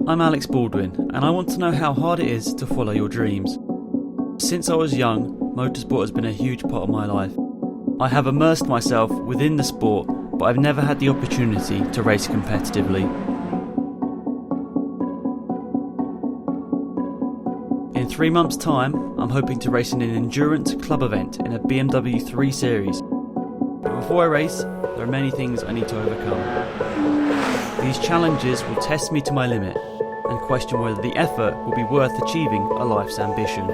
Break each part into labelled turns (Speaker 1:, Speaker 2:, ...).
Speaker 1: I'm Alex Baldwin, and I want to know how hard it is to follow your dreams. Since I was young, motorsport has been a huge part of my life. I have immersed myself within the sport, but I've never had the opportunity to race competitively. In 3 months' time, I'm hoping to race in an endurance club event in a BMW 3 Series. But before I race, there are many things I need to overcome. These challenges will test me to my limit and question whether the effort will be worth achieving a life's ambition.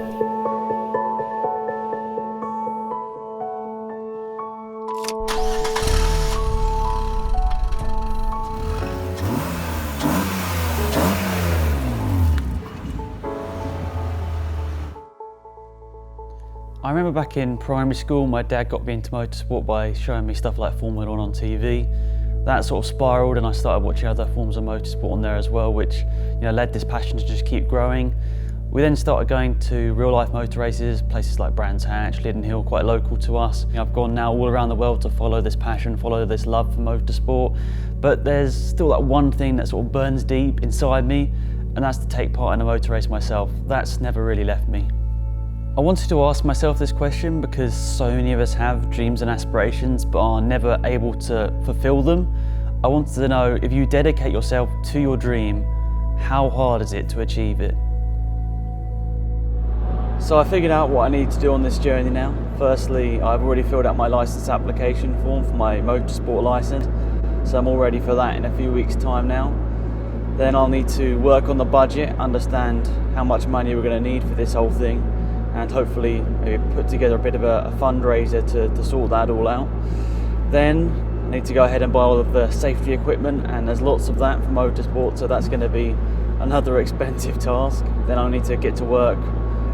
Speaker 1: I remember back in primary school, my dad got me into motorsport by showing me stuff like Formula 1 on TV. That sort of spiralled and I started watching other forms of motorsport on there as well, which led this passion to just keep growing. We then started going to real life motor races, places like Brands Hatch, Liddon Hill, quite local to us. I've gone now all around the world to follow this passion, follow this love for motorsport, but there's still that one thing that sort of burns deep inside me, and that's to take part in a motor race myself. That's never really left me. I wanted to ask myself this question because so many of us have dreams and aspirations but are never able to fulfill them. I wanted to know, if you dedicate yourself to your dream, how hard is it to achieve it? So I figured out what I need to do on this journey now. Firstly, I've already filled out my licence application form for my motorsport licence, so I'm all ready for that in a few weeks' time now. Then I'll need to work on the budget, understand how much money we're going to need for this whole thing, and hopefully maybe put together a bit of a fundraiser to sort that all out. Then I need to go ahead and buy all of the safety equipment, and there's lots of that for motorsport, so that's going to be another expensive task. Then I'll need to get to work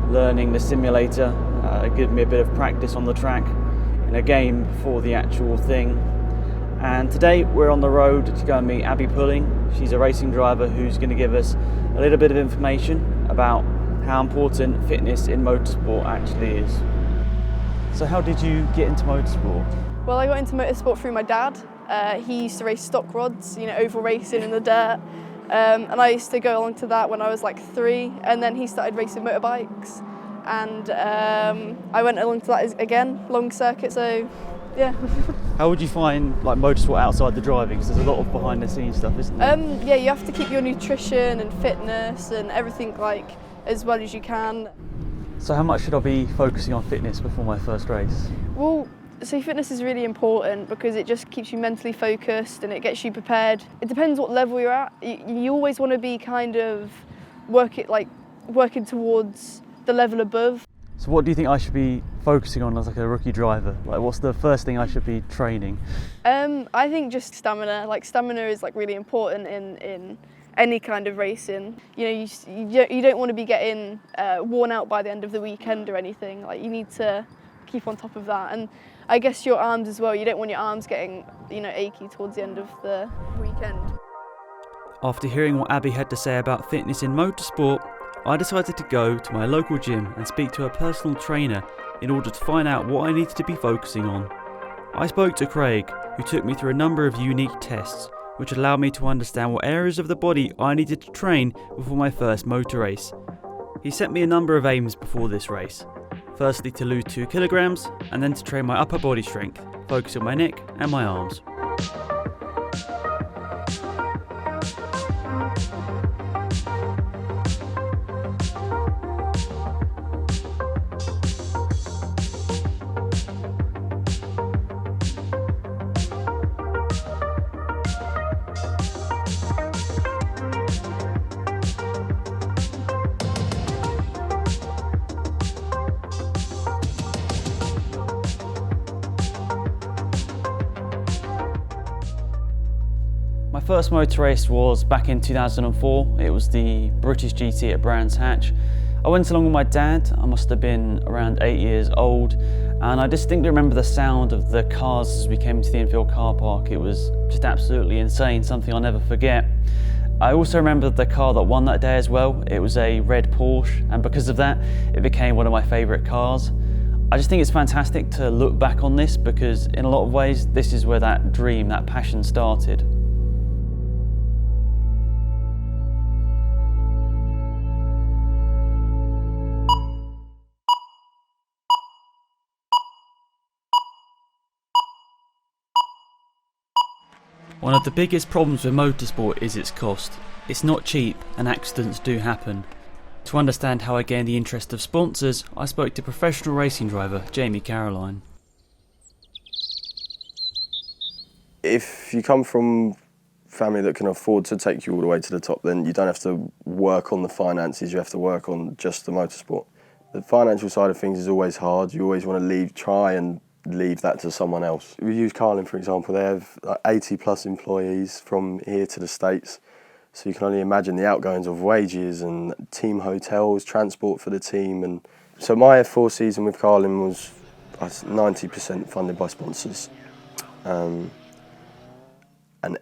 Speaker 1: learning the simulator, give me a bit of practice on the track in a game before the actual thing. And today we're on the road to go and meet Abby Pulling. She's a racing driver who's going to give us a little bit of information about how important fitness in motorsport actually is. So how did you get into motorsport?
Speaker 2: Well, I got into motorsport through my dad. He used to race stock rods, oval racing in the dirt. And I used to go along to that when I was like 3, and then he started racing motorbikes. And I went along to that again, long circuit, so yeah.
Speaker 1: How would you find like motorsport outside the driving? Because there's a lot of behind the scenes stuff, isn't there?
Speaker 2: Yeah, you have to keep your nutrition and fitness and everything as well as you can.
Speaker 1: So how much should I be focusing on fitness before my first race?
Speaker 2: Well, so fitness is really important because it just keeps you mentally focused and it gets you prepared. It depends what level you're at. You always want to be kind of working towards the level above.
Speaker 1: So what do you think I should be focusing on as like a rookie driver? Like, what's the first thing I should be training?
Speaker 2: I think just stamina. Stamina is really important in any kind of racing. You don't want to be getting worn out by the end of the weekend or anything. You need to keep on top of that. And I guess your arms as well. You don't want your arms getting achy towards the end of the weekend.
Speaker 1: After hearing what Abby had to say about fitness in motorsport, I decided to go to my local gym and speak to a personal trainer in order to find out what I needed to be focusing on. I spoke to Craig, who took me through a number of unique tests, which allowed me to understand what areas of the body I needed to train before my first motor race. He set me a number of aims before this race. Firstly, to lose 2 kilograms, and then to train my upper body strength, focusing on my neck and my arms. My first motor race was back in 2004. It was the British GT at Brands Hatch. I went along with my dad. I must have been around 8 years old, and I distinctly remember the sound of the cars as we came to the infield car park. It was just absolutely insane, something I'll never forget. I also remember the car that won that day as well. It was a red Porsche, and because of that, it became one of my favourite cars. I just think it's fantastic to look back on this because in a lot of ways, this is where that dream, that passion started. One of the biggest problems with motorsport is its cost. It's not cheap and accidents do happen. To understand how I gained the interest of sponsors, I spoke to professional racing driver Jamie Caroline.
Speaker 3: If you come from family that can afford to take you all the way to the top, then you don't have to work on the finances, you have to work on just the motorsport. The financial side of things is always hard. You always want to try and leave that to someone else. We use Carlin, for example. They have like 80 plus employees from here to the States. So you can only imagine the outgoings of wages and team hotels, transport for the team. And so my F4 season with Carlin was 90% funded by sponsors. And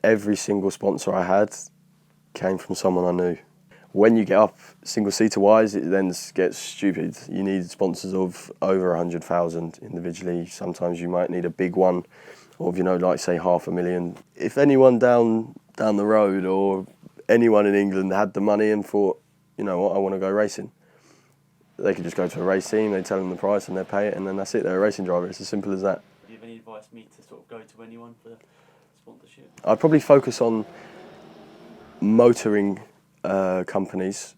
Speaker 3: every single sponsor I had came from someone I knew. When you get up single-seater wise, it then gets stupid. You need sponsors of over 100,000 individually. Sometimes you might need a big one of, like say $500,000. If anyone down the road or anyone in England had the money and thought, you know what, I want to go racing, they could just go to a race team, they tell them the price and they pay it, and then that's it, they're a racing driver. It's as simple as that.
Speaker 1: Do you have any advice for me to sort of go to anyone for sponsorship?
Speaker 3: I'd probably focus on motoring companies,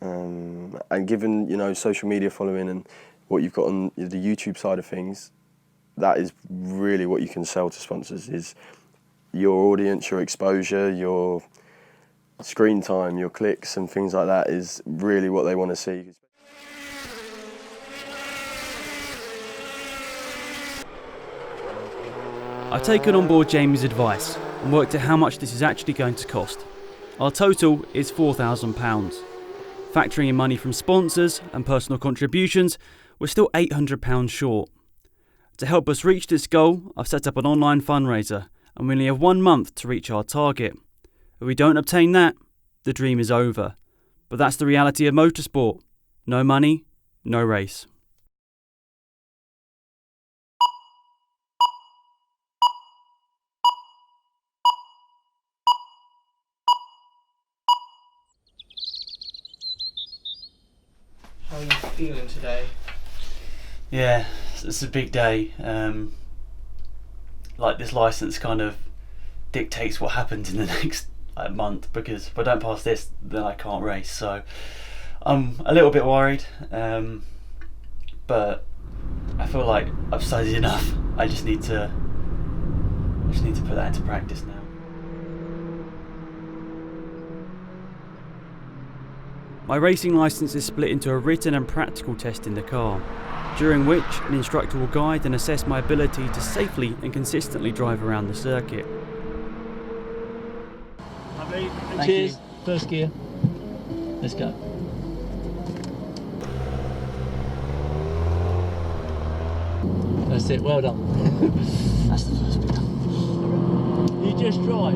Speaker 3: and given social media following and what you've got on the YouTube side of things, that is really what you can sell to sponsors, is your audience, your exposure, your screen time, your clicks and things like that is really what they want to see.
Speaker 1: I've taken on board Jamie's advice and worked out how much this is actually going to cost. Our total is £4,000. Factoring in money from sponsors and personal contributions, we're still £800 short. To help us reach this goal, I've set up an online fundraiser and we only have 1 month to reach our target. If we don't obtain that, the dream is over. But that's the reality of motorsport. No money, no race.
Speaker 4: How are you feeling today?
Speaker 1: Yeah, it's a big day. This license kind of dictates what happens in the next month, because if I don't pass this, then I can't race. So I'm a little bit worried, but I feel like I've studied enough. I just need to put that into practice now. My racing licence is split into a written and practical test in the car, during which an instructor will guide and assess my ability to safely and consistently drive around the circuit.
Speaker 4: Cheers. First gear. Let's go. That's it, well done.
Speaker 1: That's the first bit.
Speaker 4: You just drive.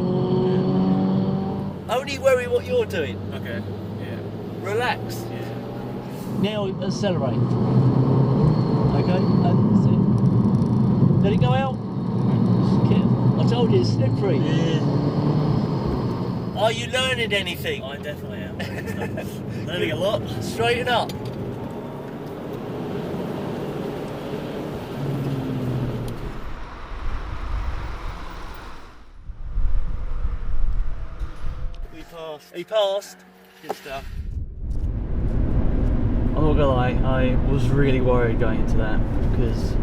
Speaker 4: Only worry what you're doing.
Speaker 1: Okay, yeah.
Speaker 4: Relax.
Speaker 1: Yeah.
Speaker 4: Now accelerate. Okay, that's it. Let it go out. I told you it's slippery.
Speaker 5: Yeah. Are you learning anything?
Speaker 4: I definitely am.
Speaker 5: Learning a lot.
Speaker 4: Straighten up.
Speaker 5: We passed. He passed.
Speaker 4: Good stuff.
Speaker 1: I'm not gonna lie, I was really worried going into that, because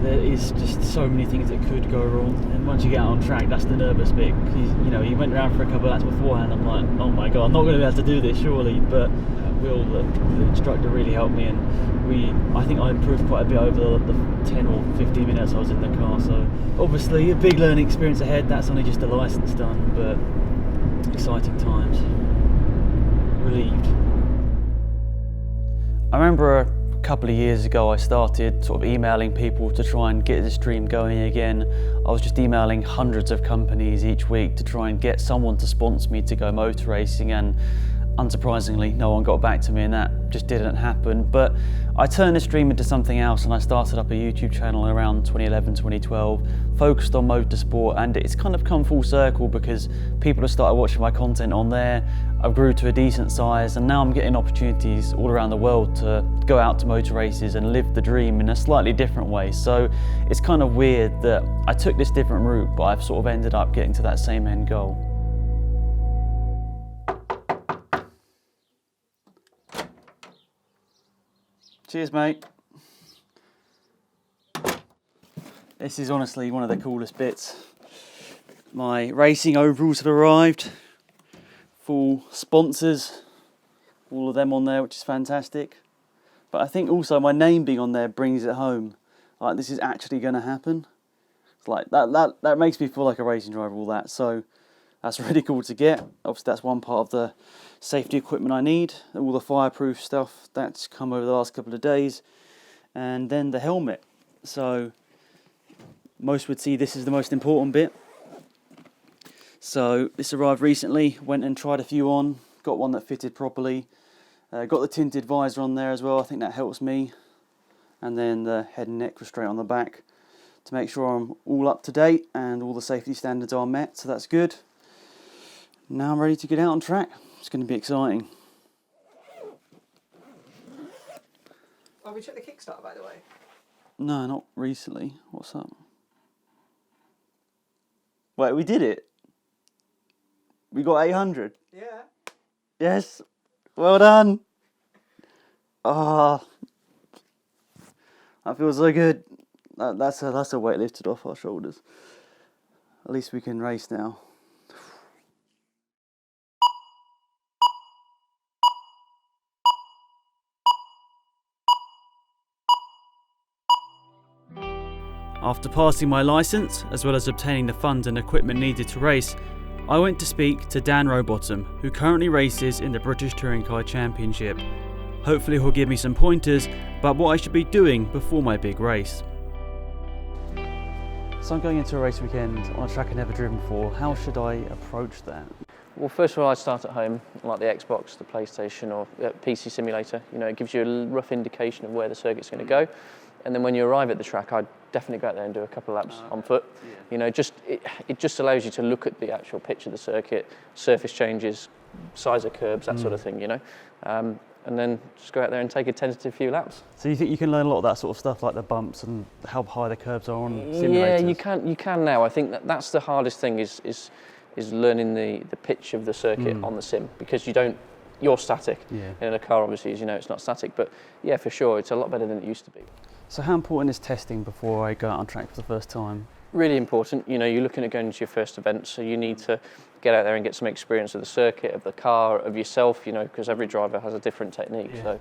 Speaker 1: there is just so many things that could go wrong, and once you get out on track, that's the nervous bit. He went around for a couple of laps beforehand. I'm like, oh my god, I'm not going to be able to do this surely. But Will, the instructor, really helped me, and I think I improved quite a bit over the 10 or 15 minutes I was in the car. So obviously a big learning experience ahead. That's only just a licence done, but exciting times. Relieved. I remember a couple of years ago I started sort of emailing people to try and get this dream going again. I was just emailing hundreds of companies each week to try and get someone to sponsor me to go motor racing, and Unsurprisingly, no one got back to me and that just didn't happen. But I turned this dream into something else and I started up a YouTube channel around 2011, 2012, focused on motorsport, and it's kind of come full circle because people have started watching my content on there. I grew to a decent size and now I'm getting opportunities all around the world to go out to motor races and live the dream in a slightly different way. So it's kind of weird that I took this different route, but I've sort of ended up getting to that same end goal. Cheers, mate. This is honestly one of the coolest bits. My racing overalls have arrived. Full sponsors, all of them on there, which is fantastic. But I think also my name being on there brings it home. Like, this is actually going to happen. It's like that makes me feel like a racing driver, all that. So that's really cool to get. Obviously, that's one part of the safety equipment I need. All the fireproof stuff that's come over the last couple of days, and then the helmet. So most would see this is the most important bit. So this arrived recently, went and tried a few on, got one that fitted properly, got the tinted visor on there as well, I think that helps me, and then the head and neck restraint on the back to make sure I'm all up to date and all the safety standards are met, so that's good. Now I'm ready to get out on track. It's going to be exciting.
Speaker 6: Have we checked the Kickstarter, by the way?
Speaker 1: No, not recently. What's up? Wait, we did it? We got 800?
Speaker 6: Yeah.
Speaker 1: Yes. Well done. Ah, that feels so good. That's a weight lifted off our shoulders. At least we can race now. After passing my licence, as well as obtaining the funds and equipment needed to race, I went to speak to Dan Rowbottom, who currently races in the British Touring Car Championship. Hopefully he'll give me some pointers about what I should be doing before my big race. So I'm going into a race weekend on a track I've never driven before. How should I approach that?
Speaker 7: Well, first of all, I'd start at home, like the Xbox, the PlayStation or PC simulator. You know, it gives you a rough indication of where the circuit's going to go. And then when you arrive at the track, I'd definitely go out there and do a couple of laps on foot. Yeah. You know, it just allows you to look at the actual pitch of the circuit, surface changes, size of curbs, that sort of thing, you know. And then just go out there and take a tentative few laps.
Speaker 1: So you think you can learn a lot of that sort of stuff, like the bumps and how high the curbs are on simulators?
Speaker 7: Yeah, you can now. I think that's the hardest thing is learning the pitch of the circuit on the sim, because you're static. Yeah. In a car, obviously, as you know, it's not static, but yeah, for sure, it's a lot better than it used to be.
Speaker 1: So how important is testing before I go out on track for the first time?
Speaker 7: Really important. You know, you're looking at going to your first event, so you need to get out there and get some experience of the circuit, of the car, of yourself, you know, because every driver has a different technique. Yeah. So,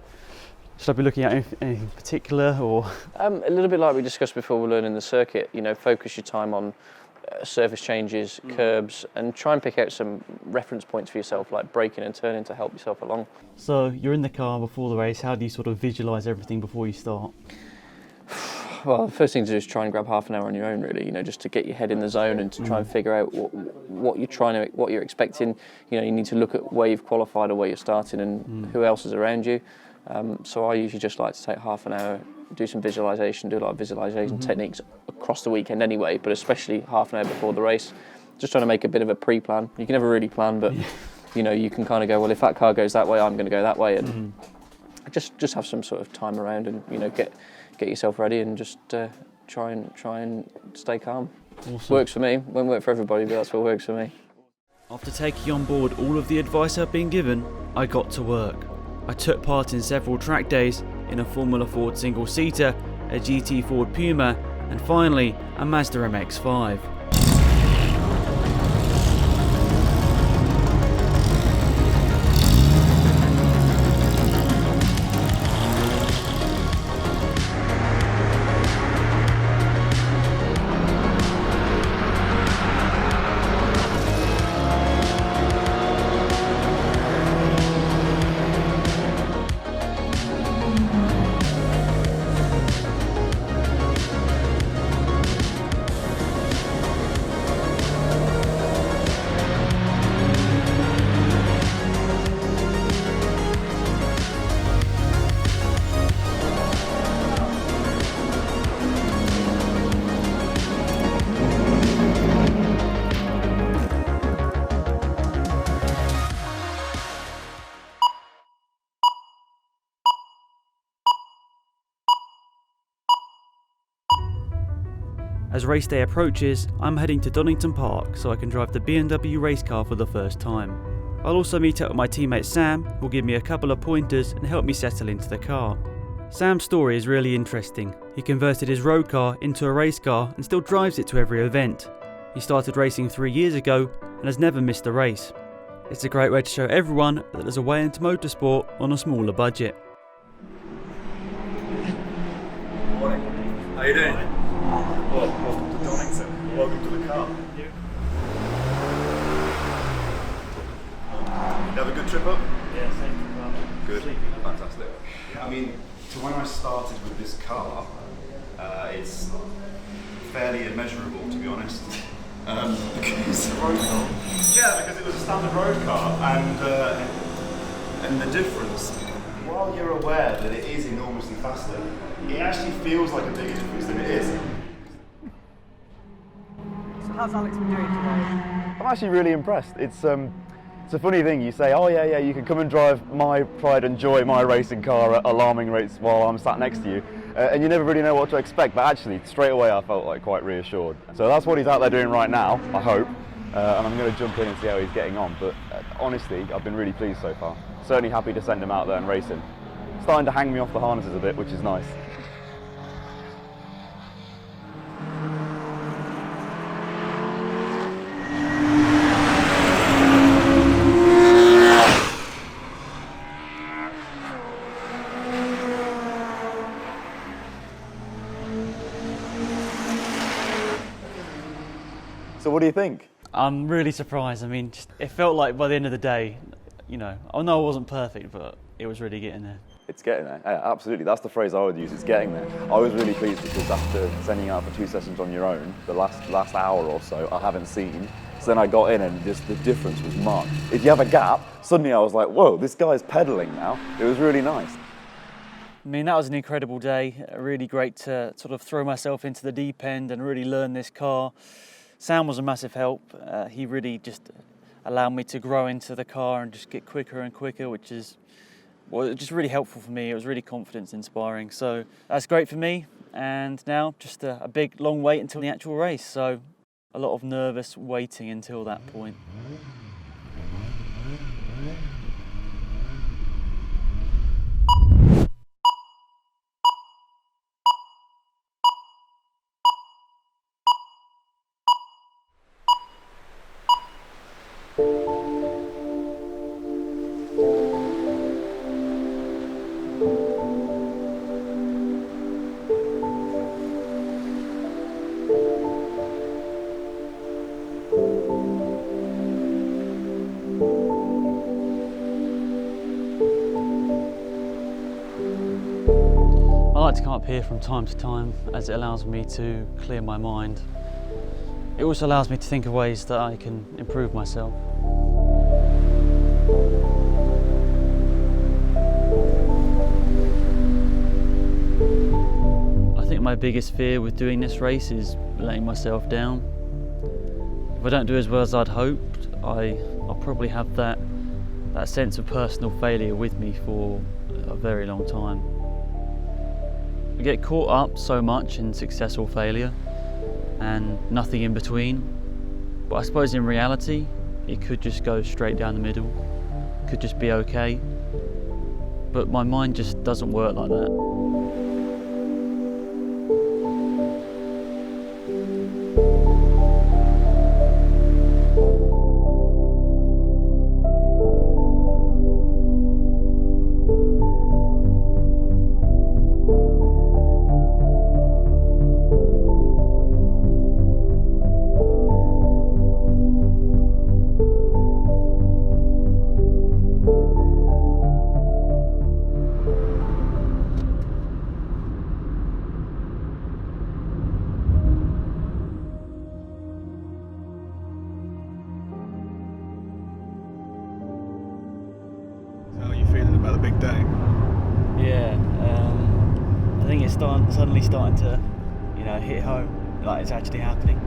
Speaker 1: should I be looking at anything particular, or?
Speaker 7: A little bit like we discussed before, we're learning the circuit. You know, focus your time on surface changes, curbs, and try and pick out some reference points for yourself, like braking and turning, to help yourself along.
Speaker 1: So you're in the car before the race. How do you sort of visualise everything before you start?
Speaker 7: Well, the first thing to do is try and grab half an hour on your own, really. You know, just to get your head in the zone and to try and figure out what you're expecting. You know, you need to look at where you've qualified or where you're starting and who else is around you. So I usually just like to take half an hour, do some visualisation, do a lot of visualisation techniques across the weekend anyway, but especially half an hour before the race. Just trying to make a bit of a pre-plan. You can never really plan, but you know, you can kind of go, well, if that car goes that way, I'm going to go that way, and just have some sort of time around, and you know, get yourself ready and just try and stay calm. Awesome. Works for me. Won't work for everybody, but that's what works for me.
Speaker 1: After taking on board all of the advice I've been given, I got to work. I took part in several track days in a Formula Ford single-seater, a GT Ford Puma, and finally a Mazda MX-5. As race day approaches, I'm heading to Donington Park so I can drive the BMW race car for the first time. I'll also meet up with my teammate Sam, who will give me a couple of pointers and help me settle into the car. Sam's story is really interesting. He converted his road car into a race car and still drives it to every event. He started racing 3 years ago and has never missed a race. It's a great way to show everyone that there's a way into motorsport on a smaller budget.
Speaker 8: Morning. How you doing? Welcome to Donington. Welcome to the car. You have a good trip up?
Speaker 5: Yeah, same trip.
Speaker 8: Good.
Speaker 5: Sleeping.
Speaker 8: Fantastic. I mean, so when I started with this car, it's fairly immeasurable, to be honest. Because the road car. Yeah, because it was a standard road car, and the difference. While you're aware that it is enormously faster, it actually feels like a bigger difference than it is.
Speaker 6: So how's Alex been doing today?
Speaker 9: I'm actually really impressed. It's a funny thing. You say, oh yeah, you can come and drive my pride and joy, my racing car at alarming rates while I'm sat next to you, and you never really know what to expect. But actually, straight away, I felt like quite reassured. So that's what he's out there doing right now, I hope, and I'm going to jump in and see how he's getting on. But honestly, I've been really pleased so far. Certainly happy to send him out there and race him. Starting to hang me off the harnesses a bit, which is nice. So what do you think?
Speaker 1: I'm really surprised. I mean, it felt like by the end of the day, I know I wasn't perfect, but it was really getting there.
Speaker 9: It's getting there, yeah, absolutely. That's the phrase I would use, it's getting there. I was really pleased because after sending out for 2 sessions on your own, the last hour or so, I haven't seen. So then I got in and just the difference was marked. If you have a gap, suddenly I was like, whoa, this guy's pedaling now. It was really nice.
Speaker 1: I mean, that was an incredible day. Really great to sort of throw myself into the deep end and really learn this car. Sam was a massive help. He really just allowed me to grow into the car and just get quicker and quicker, which is just really helpful for me. It was really confidence inspiring. So that's great for me. And now just a big long wait until the actual race. So a lot of nervous waiting until that point. I like to come up here from time to time as it allows me to clear my mind. It also allows me to think of ways that I can improve myself. I think my biggest fear with doing this race is letting myself down. If I don't do as well as I'd hoped, I'll probably have that sense of personal failure with me for a very long time. I get caught up so much in success or failure and nothing in between, but I suppose in reality it could just go straight down the middle, could just be okay, but my mind just doesn't work like that.
Speaker 8: How are you feeling about the big day?
Speaker 1: Yeah, I think it's suddenly starting to, hit home, like it's actually happening.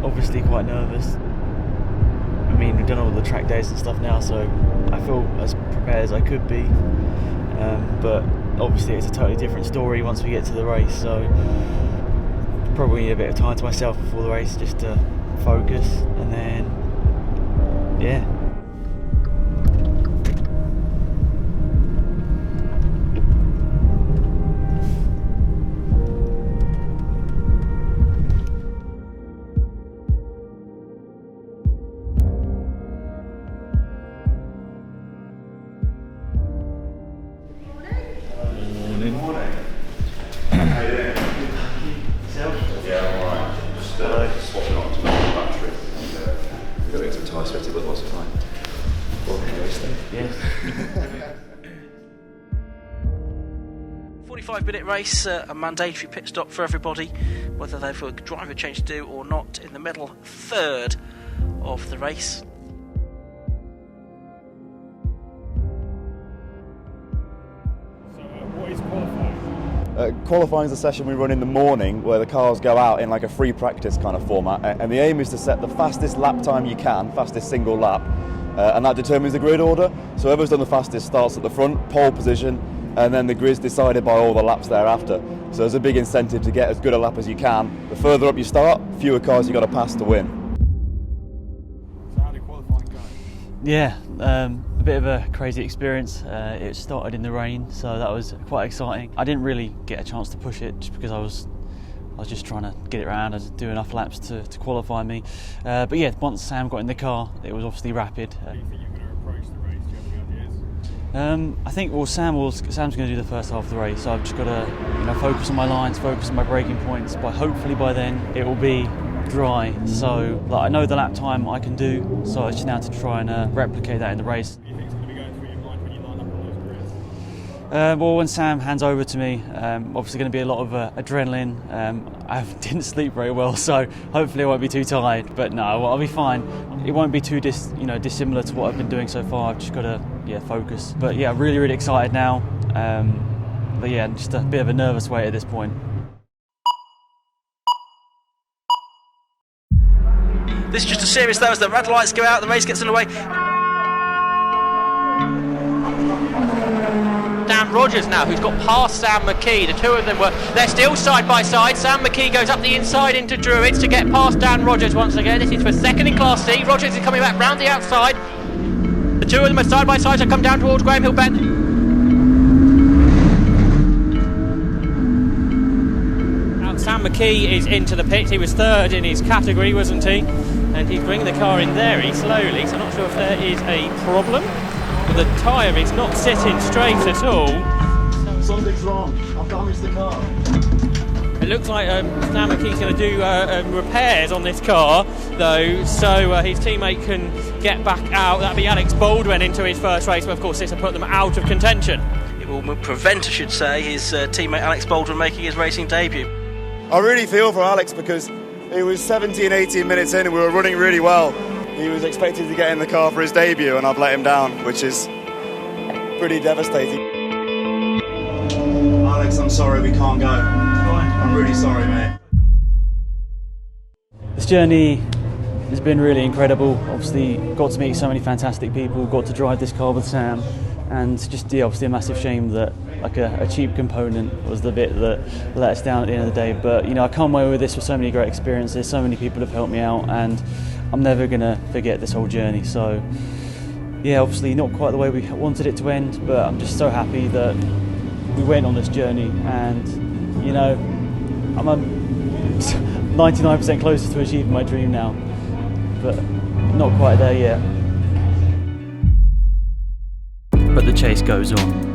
Speaker 1: Obviously quite nervous. I mean, we've done all the track days and stuff now, so I feel as prepared as I could be. But obviously it's a totally different story once we get to the race, so probably need a bit of time to myself before the race just to focus, and then yeah.
Speaker 8: Swapping on to the battery. Going to tie sweaty, but lots of time.
Speaker 1: Yes.
Speaker 6: 45-minute race, a mandatory pit stop for everybody, whether they've got a driver change to do or not, in the middle third of the race.
Speaker 10: What is qualifying?
Speaker 9: Qualifying is a session we run in the morning where the cars go out in like a free practice kind of format, and the aim is to set the fastest lap time you can, fastest single lap, and that determines the grid order. So whoever's done the fastest starts at the front, pole position, and then the grid's decided by all the laps thereafter. So there's a big incentive to get as good a lap as you can. The further up you start, fewer cars you've got to pass to win.
Speaker 10: So how did qualifying go?
Speaker 1: Yeah, a bit of a crazy experience. It started in the rain, so that was quite exciting. I didn't really get a chance to push it just because I was just trying to get it around and do enough laps to qualify me. But yeah, once Sam got in the car, it was obviously rapid.
Speaker 10: How do you think you're going to approach the race? Do you have any ideas?
Speaker 1: I think Sam's going to do the first half of the race, so I've just got to focus on my lines, focus on my braking points. But hopefully by then it will be dry, so I know the lap time I can do, so it's just now to try and replicate that in the race.
Speaker 10: What do you think is going to be going through your mind when you line up on those grids?
Speaker 1: Well, when Sam hands over to me, obviously going to be a lot of adrenaline. I didn't sleep very well, so hopefully I won't be too tired. But no, I'll be fine. It won't be too dissimilar to what I've been doing so far. I've just got to focus. But yeah, really, really excited now. But yeah, just a bit of a nervous wait at this point.
Speaker 6: This is just a series though, as the red lights go out, the race gets underway.
Speaker 11: Dan Rogers now, who's got past Sam McKee. The two of them they're still side by side. Sam McKee goes up the inside into Druids to get past Dan Rogers once again. This is for second in Class C. Rogers is coming back round the outside. The two of them are side by side, so come down towards Graham Hill Bend. Sam McKee is into the pits. He was third in his category, wasn't he? And he's bringing the car in very slowly, so I'm not sure if there is a problem. But the tyre is not sitting straight at all.
Speaker 9: Something's wrong. I've damaged the car.
Speaker 11: It looks like Sam McKee's going to do repairs on this car, though, so his teammate can get back out. That'd be Alex Baldwin into his first race, but of course this will put them out of contention.
Speaker 6: It will prevent, I should say, his teammate Alex Baldwin making his racing debut.
Speaker 9: I really feel for Alex because it was 17, 18 minutes in and we were running really well. He was expected to get in the car for his debut and I've let him down, which is pretty devastating. Alex, I'm sorry we can't go. I'm really sorry, mate.
Speaker 1: This journey has been really incredible. Obviously got to meet so many fantastic people, got to drive this car with Sam, and just obviously a massive shame that a cheap component was the bit that let us down at the end of the day. But I come away with this with so many great experiences, so many people have helped me out, and I'm never going to forget this whole journey. So yeah, obviously not quite the way we wanted it to end, but I'm just so happy that we went on this journey, and I'm 99% closer to achieving my dream now, but not quite there yet. But the chase goes on.